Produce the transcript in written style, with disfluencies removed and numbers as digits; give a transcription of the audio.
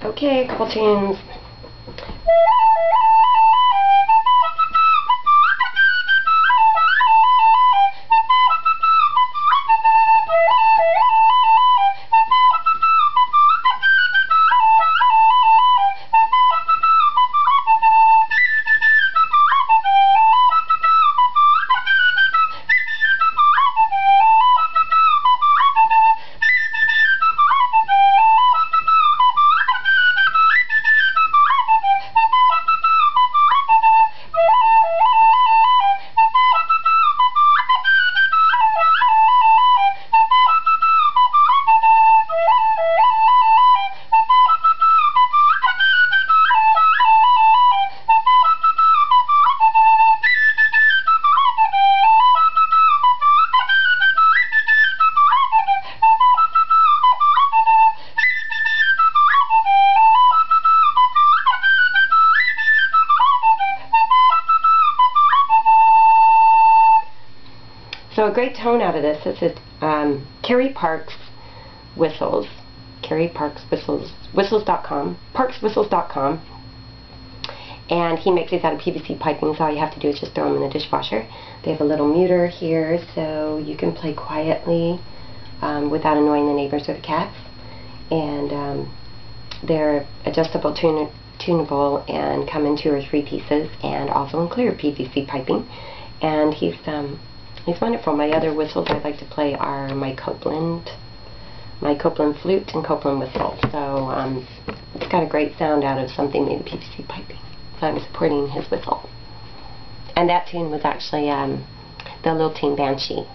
Okay, a couple tunes. So a great tone out of this is Carey Parks Whistles. Carey Parks Whistles, whistles.com, parkswhistles.com. And he makes these out of PVC piping, so all you have to do is just throw them in the dishwasher. They have a little muter here, so you can play quietly without annoying the neighbors or the cats. And they're adjustable, tunable, and come in 2 or 3 pieces, and also in clear PVC piping. And he's wonderful. My other whistles I like to play are my Copeland flute and Copeland whistle. So it's got a great sound out of something made of PVC piping. So I'm supporting his whistle. And that tune was actually the Lilting Banshee.